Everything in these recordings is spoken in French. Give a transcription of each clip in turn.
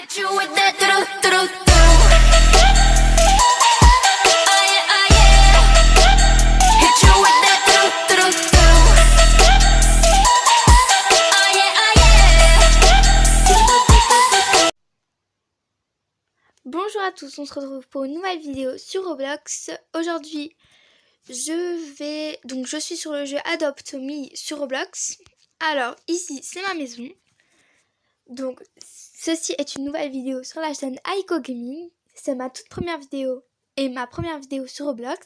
Hit you with that do-do-do-do. Oh yeah, oh yeah. Hit you with that do-do-do-do. Oh yeah, oh yeah. Bonjour à tous, on se retrouve pour une nouvelle vidéo sur Roblox. Aujourd'hui, je suis sur le jeu Adopt Me sur Roblox. Alors, ici, c'est ma maison. Donc, ceci est une nouvelle vidéo sur la chaîne Aiko Gaming. C'est ma toute première vidéo et ma première vidéo sur Roblox.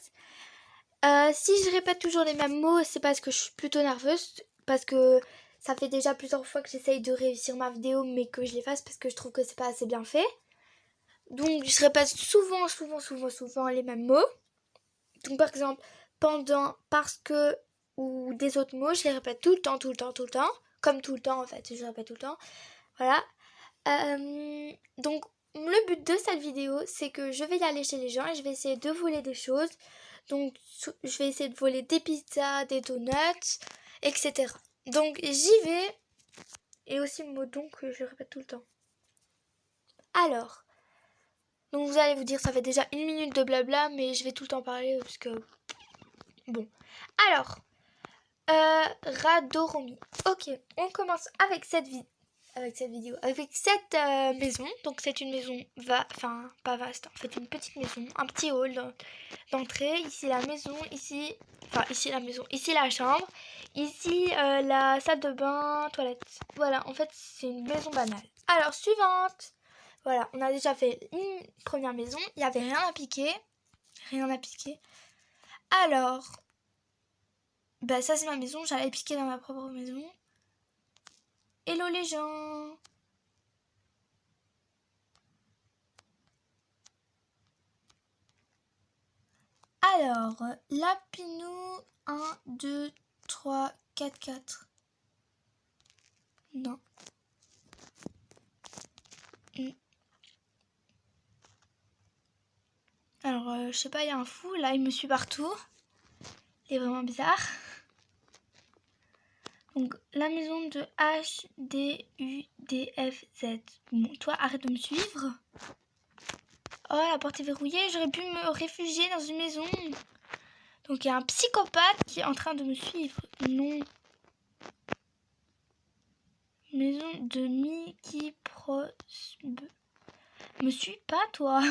Si je répète toujours les mêmes mots, c'est parce que je suis plutôt nerveuse. Parce que ça fait déjà plusieurs fois que j'essaye de réussir ma vidéo, mais que je l'efface parce que je trouve que c'est pas assez bien fait. Donc, je répète souvent les mêmes mots. Donc, par exemple, pendant, parce que, ou des autres mots, je les répète tout le temps. Comme tout le temps, en fait, je répète tout le temps. Voilà. Donc, le but de cette vidéo, c'est que je vais y aller chez les gens et je vais essayer de voler des choses. Donc, je vais essayer de voler des pizzas, des donuts, etc. Donc, j'y vais. Et aussi le mot donc, je le répète tout le temps. Alors, donc vous allez vous dire, ça fait déjà 1 minute de blabla, mais je vais tout le temps parler parce que... Bon. Alors, Radoromi. Ok, on commence avec cette maison. Donc c'est une maison, pas vaste, en fait une petite maison, un petit hall d'entrée. Ici la maison, ici la chambre, ici la salle de bain, toilette. Voilà, en fait c'est une maison banale. Alors, suivante. Voilà, on a déjà fait une première maison. Il n'y avait rien à piquer. Alors, ça c'est ma maison. J'allais piquer dans ma propre maison. Hello les gens. Alors, Lapinou 1, 2, 3, 4, 4. Non. Alors, je sais pas, il y a un fou. Là, il me suit partout. Il est vraiment bizarre. Donc, la maison de H, D, U, D, F, Z. Bon, toi, arrête de me suivre. Oh, la porte est verrouillée. J'aurais pu me réfugier dans une maison. Donc, il y a un psychopathe qui est en train de me suivre. Non. Maison de Mickey Pros. Me suis pas, toi.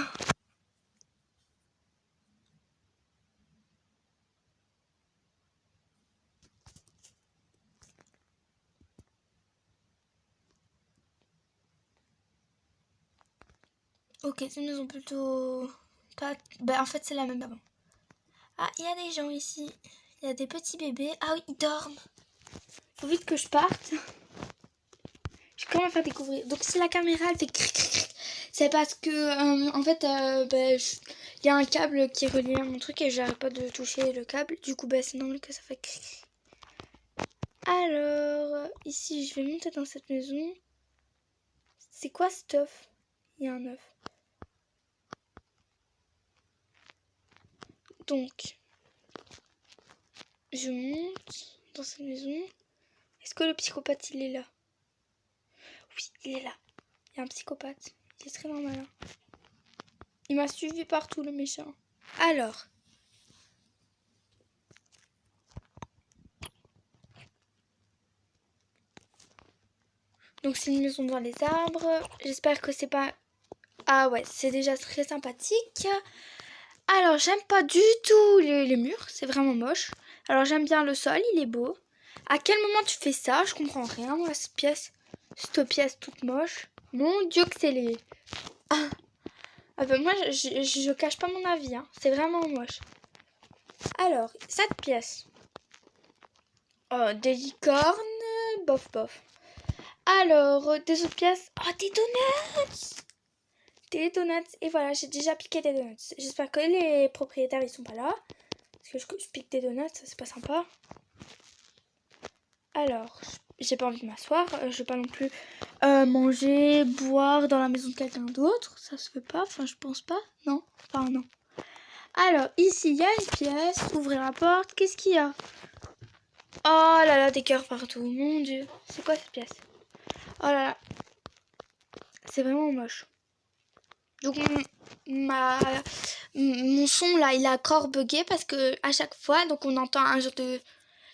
Ok, c'est une maison plutôt... pas... en fait, c'est la même avant. Ah, il y a des gens ici. Il y a des petits bébés. Ah oui, ils dorment. Faut vite que je parte. Je vais quand même faire découvrir. Donc, si la caméra, elle fait cric, cric, cric, c'est parce que, en fait, il y a un câble qui est relié à mon truc et j'arrête pas de toucher le câble. Du coup, c'est normal que ça fait cric, cric. Alors, ici, je vais monter dans cette maison. C'est quoi cet œuf? Il y a un œuf. Donc, je monte dans cette maison. Est-ce que le psychopathe, il est là? Oui, il est là. Il y a un psychopathe. Il est très normal. Hein. Il m'a suivi partout, le méchant. Alors. Donc, c'est une maison dans les arbres. J'espère que c'est pas... Ah ouais, c'est déjà très sympathique. Alors, j'aime pas du tout les murs. C'est vraiment moche. Alors, j'aime bien le sol. Il est beau. À quel moment tu fais ça? Je comprends rien, moi, cette pièce. Cette pièce toute moche. Mon Dieu que c'est laid. Moi, je cache pas mon avis. Hein. C'est vraiment moche. Alors, cette pièce. Oh, des licornes. Bof. Alors, des autres pièces. Oh, des donuts. Des donuts. Et voilà, j'ai déjà piqué des donuts. J'espère que les propriétaires, ils sont pas là. Parce que je pique des donuts, ça c'est pas sympa. Alors, j'ai pas envie de m'asseoir. Je vais pas non plus manger, boire dans la maison de quelqu'un d'autre. Ça se fait pas. Enfin, je pense pas. Non. Enfin, non. Alors, ici, il y a une pièce. Ouvrir la porte. Qu'est-ce qu'il y a? Oh là là, des cœurs partout. Mon Dieu. C'est quoi cette pièce? Oh là là. C'est vraiment moche. Donc mon son là, il a encore bugué parce que à chaque fois, donc on entend un genre de,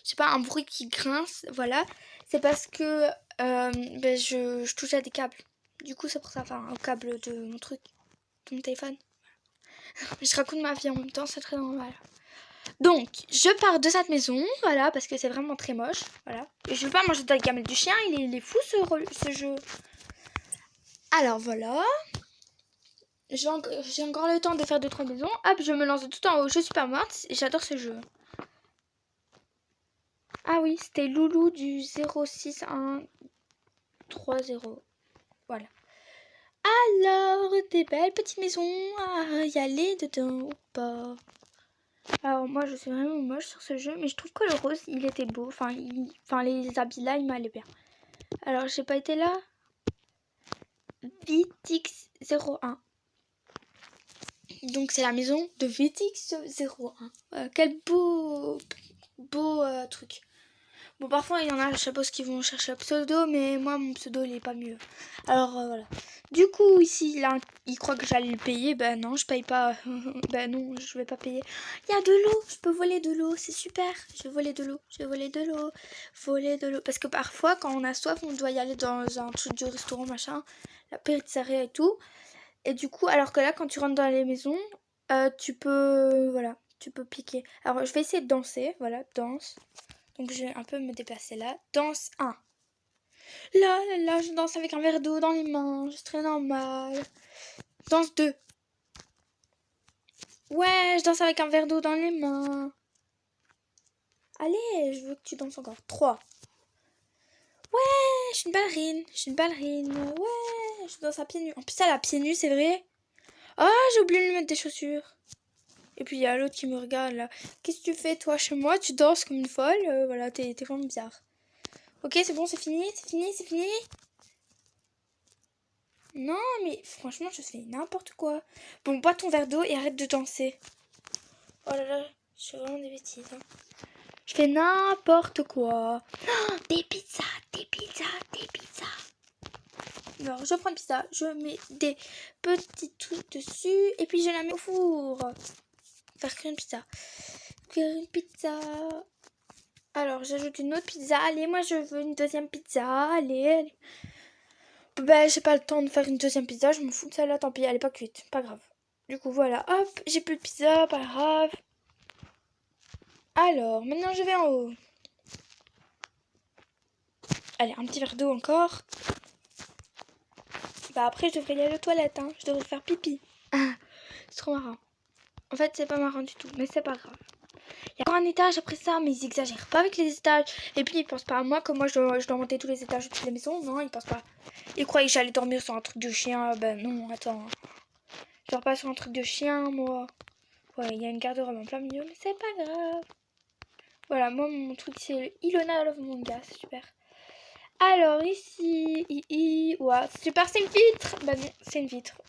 je sais pas, un bruit qui grince, voilà. C'est parce que je touche à des câbles. Du coup, c'est pour ça, enfin, au câble de mon truc, de mon téléphone. Je raconte ma vie en même temps, c'est très normal. Donc, je pars de cette maison, voilà, parce que c'est vraiment très moche, voilà. Et je veux pas manger de la gamelle du chien, il est fou ce jeu. Alors voilà. J'ai encore le temps de faire 2-3 maisons. Hop, je me lance de tout en haut, je suis pas morte, et j'adore ce jeu. Ah oui, c'était Loulou du 06130. Voilà. Alors, des belles petites maisons à y aller dedans ou pas? Alors moi je suis vraiment moche sur ce jeu, mais je trouve que le rose il était beau, enfin les habits là ils m'allaient bien. Alors j'ai pas été là. Vitix01. Donc c'est la maison de Vitix01. Quel beau truc. Bon parfois il y en a je sais pas ce qu'ils vont chercher un pseudo, mais moi mon pseudo il est pas mieux. Alors voilà. Du coup ici là il croit que j'allais le payer, ben non je paye pas. Ben non je vais pas payer. Il y a de l'eau, je peux voler de l'eau, c'est super. Je vais voler de l'eau, voler de l'eau. Parce que parfois quand on a soif on doit y aller dans un truc de restaurant machin, la pizzeria et tout. Et du coup alors que là quand tu rentres dans les maisons, tu peux piquer. Alors je vais essayer de danser, voilà danse. Donc je vais un peu me déplacer là. Danse 1. Là, je danse avec un verre d'eau dans les mains. C'est très normal. Danse 2. Ouais, je danse avec un verre d'eau dans les mains. Allez, je veux que tu danses encore. 3. Ouais, je suis une ballerine. Ouais, je danse à pieds nus. En plus, elle a pieds nus, c'est vrai. Ah, j'ai oublié de lui mettre des chaussures. Et puis, il y a l'autre qui me regarde là. Qu'est-ce que tu fais, toi, chez moi? Tu danses comme une folle. Voilà, t'es vraiment bizarre. Ok, c'est bon, c'est fini. Non, mais franchement, je fais n'importe quoi. Bon, bois ton verre d'eau et arrête de danser. Oh là là, je fais vraiment des bêtises. Hein. Je fais n'importe quoi. Oh, des pizzas. Alors, je prends une pizza, je mets des petits trucs dessus et puis je la mets au four. Faire cuire une pizza. Alors, j'ajoute une autre pizza. Allez, moi, je veux une deuxième pizza. Allez. Ben, j'ai pas le temps de faire une deuxième pizza, je m'en fous de celle-là, tant pis, elle est pas cuite, pas grave. Du coup, voilà, hop, j'ai plus de pizza, pas grave. Alors, maintenant je vais en haut. Allez, un petit verre d'eau encore. Bah après, je devrais y aller aux toilettes, hein, je devrais faire pipi. C'est trop marrant. En fait, c'est pas marrant du tout, mais c'est pas grave. Il y a encore un étage après ça, mais ils exagèrent pas avec les étages. Et puis, ils pensent pas à moi, que moi, je dois monter tous les étages de toutes les maisons. Non, ils pensent pas. Ils croyaient que j'allais dormir sur un truc de chien. Ben non, attends. Je dors pas sur un truc de chien, moi. Ouais, il y a une garde-robe en plein milieu, mais c'est pas grave. Voilà, moi, mon truc, c'est Ilona Love Manga, c'est super. Alors, ici, ouais, super, c'est une vitre. Bah non, c'est une vitre.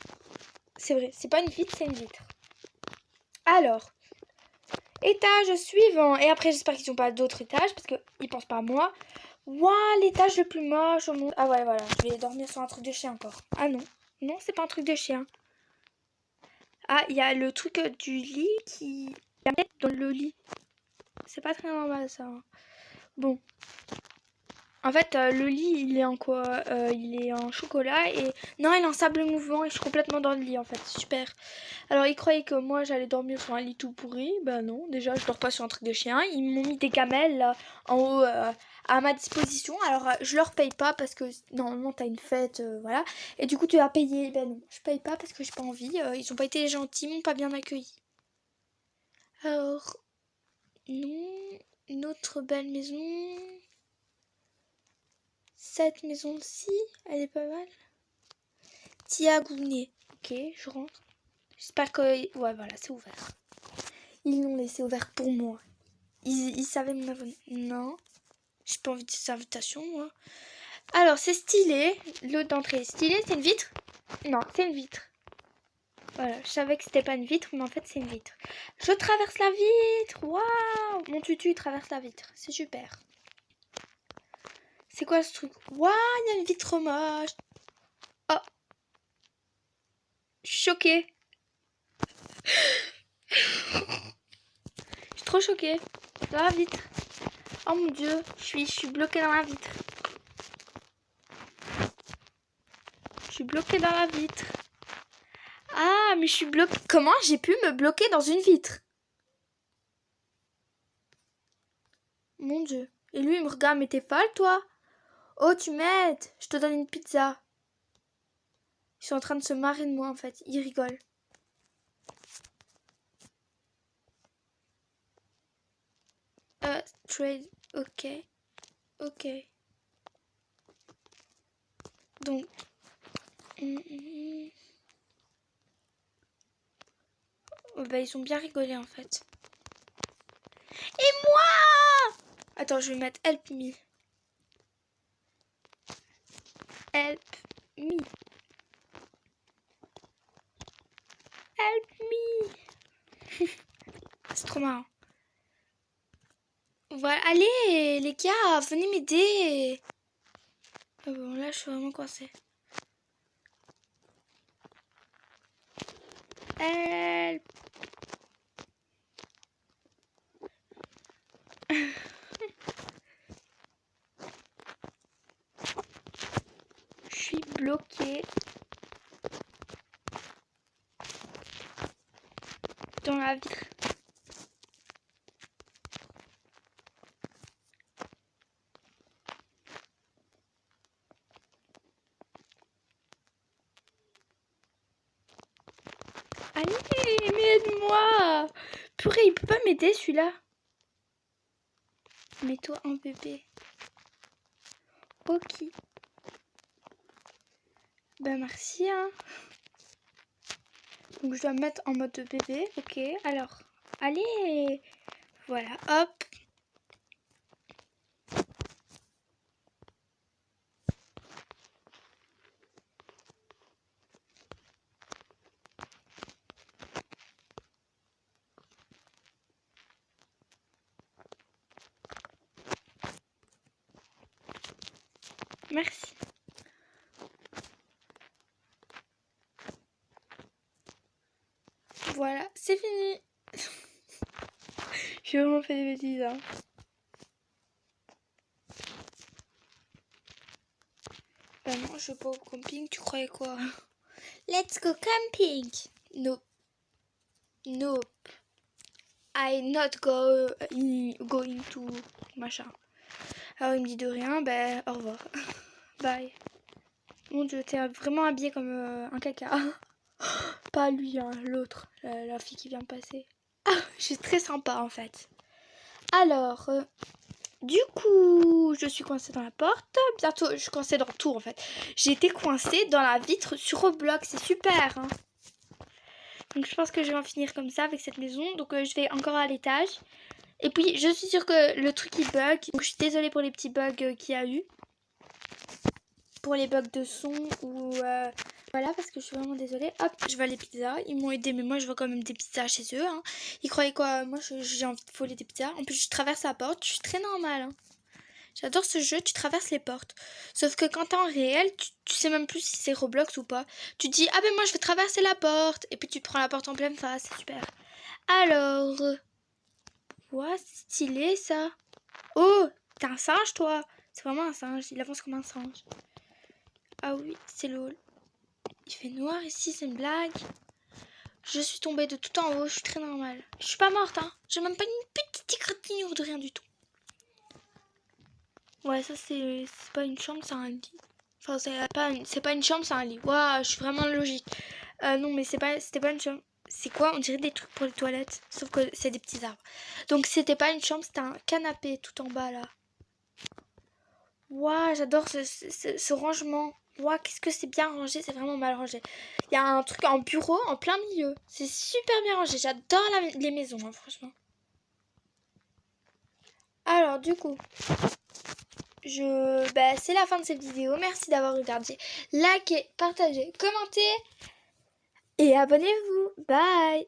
C'est vrai, c'est pas une vitre, c'est une vitre. Alors, étage suivant. Et après, j'espère qu'ils n'ont pas d'autres étages, parce qu'ils pensent pas à moi. Waouh, l'étage le plus moche au monde. Ah ouais, voilà, je vais dormir sur un truc de chien encore. Ah non, non, c'est pas un truc de chien. Ah, il y a le truc du lit qui... La tête dans le lit. C'est pas très normal, ça. Bon. En fait, le lit, il est en quoi? Il est en chocolat et... Non, il est en sable mouvant et je suis complètement dans le lit, en fait. Super. Alors, ils croyaient que moi, j'allais dormir sur un lit tout pourri. Ben non, déjà, je dors pas sur un truc de chien. Ils m'ont mis des gamelles, là, en haut, à ma disposition. Alors, je leur paye pas parce que, normalement, t'as une fête, voilà. Et du coup, tu vas payer. Ben non, je paye pas parce que j'ai pas envie. Ils ont pas été gentils, ils m'ont pas bien accueilli. Alors, non, une autre belle maison... Cette maison-ci, elle est pas mal. Tiagouné. Ok, je rentre. J'espère que... Ouais, voilà, c'est ouvert. Ils l'ont laissé ouvert pour moi. Ils savaient mon abonnement. Non. J'ai pas envie de cette invitation, moi. Alors, c'est stylé. L'autre d'entrée est stylé. C'est une vitre? Non, c'est une vitre. Voilà, je savais que c'était pas une vitre, mais en fait, c'est une vitre. Je traverse la vitre. Waouh! Mon tutu traverse la vitre. C'est super. C'est quoi ce truc? Waouh, il y a une vitre moche. Oh, Je suis choquée. Je suis trop choquée. Dans la vitre. Oh mon dieu, je suis bloquée dans la vitre. Je suis bloquée dans la vitre. Ah, mais je suis bloquée. Comment j'ai pu me bloquer dans une vitre? Mon dieu. Et lui, il me regarde, mais t'es folle, toi? Oh, tu m'aides. Je te donne une pizza. Ils sont en train de se marrer de moi, en fait. Ils rigolent. Trade. Ok. Ok. Donc. Oh, bah, ils ont bien rigolé, en fait. Et moi? Attends, je vais mettre help me. Help me. Help me. C'est trop marrant. Voilà, allez les gars, venez m'aider. Oh bon, là je suis vraiment coincée. Help. Je suis bloquée dans la vitre. Allez, mais aide-moi. Purée, il peut pas m'aider celui-là. Mets-toi en bébé. Ok. Ben merci hein. Donc je dois me mettre en mode bébé. Ok, alors. Allez. Voilà, hop. Merci. Voilà, c'est fini. J'ai vraiment fait des bêtises. Hein. Bah non, je vais pas au camping, tu croyais quoi? Let's go camping. Nope. Nope. I'm not going to machin. Alors il me dit de rien, ben au revoir. Bye. Mon dieu, t'es vraiment habillée comme un caca. Pas lui, hein, l'autre, la fille qui vient de passer. Ah, je suis très sympa en fait. Alors, du coup, je suis coincée dans la porte. Bientôt, je suis coincée dans tout en fait. J'ai été coincée dans la vitre sur Roblox, c'est super. Hein. Donc je pense que je vais en finir comme ça avec cette maison. Donc je vais encore à l'étage. Et puis je suis sûre que le truc il bug. Donc je suis désolée pour les petits bugs qu'il y a eu. Pour les bugs de son ou... voilà, parce que je suis vraiment désolée. Hop, je vois les pizzas. Ils m'ont aidé, mais moi je vois quand même des pizzas chez eux. Hein. Ils croyaient quoi? Moi j'ai envie de voler des pizzas. En plus je traverse la porte. Je suis très normale. Hein. J'adore ce jeu, tu traverses les portes. Sauf que quand t'es en réel, tu sais même plus si c'est Roblox ou pas. Tu te dis, ah ben moi je vais traverser la porte. Et puis tu te prends la porte en pleine face, c'est super. Alors, ouais, c'est stylé ça. Oh, t'es un singe toi. C'est vraiment un singe, il avance comme un singe. Ah oui, c'est lol. Il fait noir ici, c'est une blague. Je suis tombée de tout en haut, je suis très normale. Je suis pas morte, hein. J'ai même pas une petite égratignure de rien du tout. Ouais, ça c'est pas une chambre, c'est un lit. Enfin, c'est pas une chambre, c'est un lit. Waouh, je suis vraiment logique. Non, mais c'était pas une chambre. C'est quoi? On dirait des trucs pour les toilettes. Sauf que c'est des petits arbres. Donc c'était pas une chambre, c'était un canapé tout en bas là. Waouh, j'adore ce rangement. Waouh, qu'est-ce que c'est bien rangé, c'est vraiment mal rangé. Il y a un truc en bureau en plein milieu. C'est super bien rangé. J'adore les maisons, hein, franchement. Alors, du coup, c'est la fin de cette vidéo. Merci d'avoir regardé. Likez, partagez, commentez et abonnez-vous. Bye!